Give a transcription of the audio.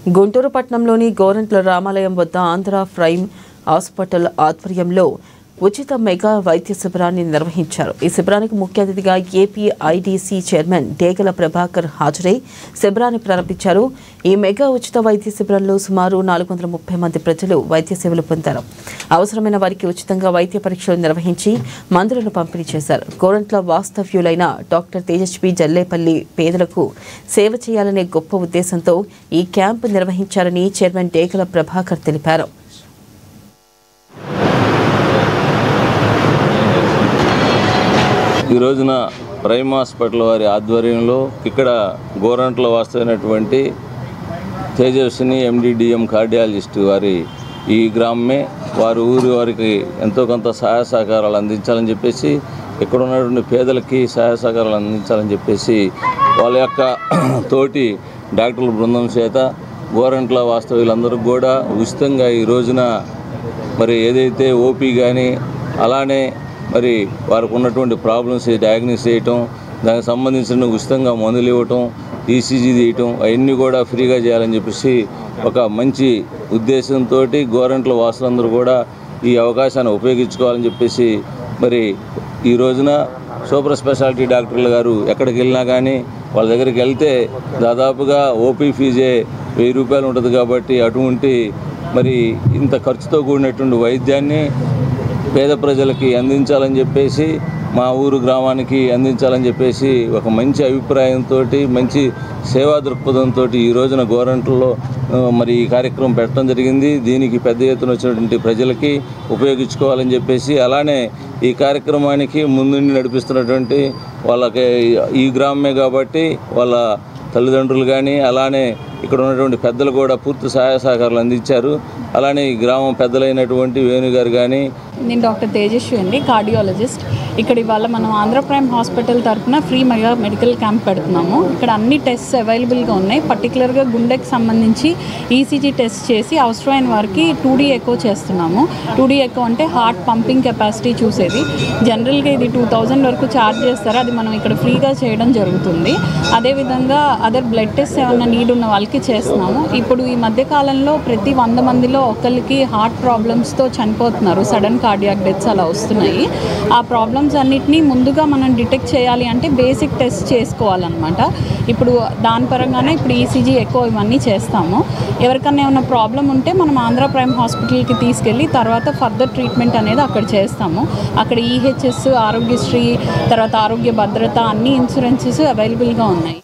గుంటూరు పట్టణంలోని గోరంట్ల రామాలయం వద్ద ఆంధ్ర ప్రైమ్ హాస్పిటల్ ఆధ్వర్యంలో ఉచిత మెగా వైద్య శిబిరాన్ని నిర్వహించారు. ఈ శిబిరానికి ముఖ్య అతిథిగా ఏపీఐడీసీ చైర్మన్ డేగల ప్రభాకర్ హాజరై శిబిరాన్ని ప్రారంభించారు. ఈ మెగా ఉచిత వైద్య శిబిరంలో సుమారు 430 మంది ప్రజలు వైద్య సేవలు పొందారు. అవసరమైన వారికి ఉచితంగా వైద్య పరీక్షలు నిర్వహించి మందులను పంపిణీ చేశారు. గోరంట్ల వాస్తవ్యులైన డాక్టర్ తేజస్వి జల్లేపల్లి పేదలకు సేవ చేయాలనే గొప్ప ఉద్దేశంతో ఈ క్యాంపు నిర్వహించారని చైర్మన్ డేగల ప్రభాకర్ తెలిపారు. ఈ రోజున ప్రైమ్ హాస్పిటల్ వారి ఆధ్వర్యంలో ఇక్కడ గోరంట్ల వాస్తవైనటువంటి తేజస్విని ఎండిడిఎం కార్డియాలజిస్ట్ వారి ఈ గ్రామమే ఊరి వారికి ఎంతో కొంత సహాయ సహకారాలు అందించాలని చెప్పేసి ఇక్కడ ఉన్నటువంటి పేదలకి సహాయ సహకారాలు అందించాలని చెప్పేసి వాళ్ళ యొక్క తోటి డాక్టర్ల బృందం చేత గోరంట్ల వాస్తవ్యులందరూ కూడా ఉచితంగా ఈ రోజున మరి ఏదైతే ఓపీ కానీ అలానే మరి వారికి ఉన్నటువంటి ప్రాబ్లమ్స్ డయాగ్నోస్ చేయటం, దానికి సంబంధించిన ఉచితంగా మందులు ఇవ్వటం, ఈసీజీ తీయటం అవన్నీ కూడా ఫ్రీగా చేయాలని చెప్పేసి ఒక మంచి ఉద్దేశంతో గోరంట్ల వాసులందరూ కూడా ఈ అవకాశాన్ని ఉపయోగించుకోవాలని చెప్పేసి మరి ఈ రోజున సూపర్ స్పెషాలిటీ డాక్టర్లు గారు ఎక్కడికి వెళ్ళినా కానీ వాళ్ళ దగ్గరికి వెళ్తే దాదాపుగా ఓపీ ఫీజే 1000 రూపాయలు ఉంటుంది. కాబట్టి అటువంటి మరి ఇంత ఖర్చుతో కూడినటువంటి వైద్యాన్ని పేద ప్రజలకి అందించాలని చెప్పేసి మా ఊరు గ్రామానికి అందించాలని చెప్పేసి ఒక మంచి అభిప్రాయంతో మంచి సేవా దృక్పథంతో ఈ రోజున గోరంట్లలో మరి ఈ కార్యక్రమం పెట్టడం జరిగింది. దీనికి పెద్ద ఎత్తున వచ్చినటువంటి ప్రజలకి ఉపయోగించుకోవాలని చెప్పేసి అలానే ఈ కార్యక్రమానికి ముందుండి నడిపిస్తున్నటువంటి వాళ్ళకి ఈ గ్రామమే కాబట్టి వాళ్ళ తల్లిదండ్రులు కానీ అలానే ఇక్కడ ఉన్నటువంటి పెద్దలు కూడా పూర్తి సహాయ సహకారాలు అందించారు. అలానే ఈ గ్రామం పెద్దలైనటువంటి వేణు గారు కానీ. నేను డాక్టర్ తేజస్వి అండి, కార్డియాలజిస్ట్. ఇక్కడ ఇవాళ మనం ఆంధ్ర ప్రైమ్ హాస్పిటల్ తరఫున ఫ్రీ మెగా మెడికల్ క్యాంప్ పెడుతున్నాము. ఇక్కడ అన్ని టెస్ట్స్ అవైలబుల్గా ఉన్నాయి. పర్టికులర్గా గుండెకి సంబంధించి ఈసీజీ టెస్ట్ చేసి అవసరమైన వారికి 2D ఎకో చేస్తున్నాము. 2D ఎకో అంటే హార్ట్ పంపింగ్ కెపాసిటీ చూసేది. జనరల్గా ఇది 2000 వరకు ఛార్జ్ చేస్తారు. అది మనం ఇక్కడ ఫ్రీగా చేయడం జరుగుతుంది. అదేవిధంగా అదర్ బ్లడ్ టెస్ట్ ఏమైనా నీడ్ ఉన్న వాళ్ళకి చేస్తున్నాము. ఇప్పుడు ఈ మధ్యకాలంలో ప్రతి 100 మందిలో ఒకరికి హార్ట్ ప్రాబ్లమ్స్తో చనిపోతున్నారు. సడన్ కార్డియాక్ డెత్స్ అలా వస్తున్నాయి. ఆ ప్రాబ్లమ్స్ అన్నిటినీ ముందుగా మనం డిటెక్ట్ చేయాలి అంటే బేసిక్ టెస్ట్ చేసుకోవాలన్నమాట. ఇప్పుడు దాని పరంగానే ఇప్పుడు ఈసీజీ ఎకో ఇవన్నీ చేస్తాము. ఎవరికన్నా ఏమైనా ప్రాబ్లం ఉంటే మనం ఆంధ్ర ప్రైమ్ హాస్పిటల్కి తీసుకెళ్ళి తర్వాత ఫర్దర్ ట్రీట్మెంట్ అనేది అక్కడ చేస్తాము. అక్కడ ఈహెచ్ఎస్, ఆరోగ్యశ్రీ, తర్వాత ఆరోగ్య భద్రత అన్ని ఇన్సూరెన్సెస్ అవైలబుల్గా ఉన్నాయి.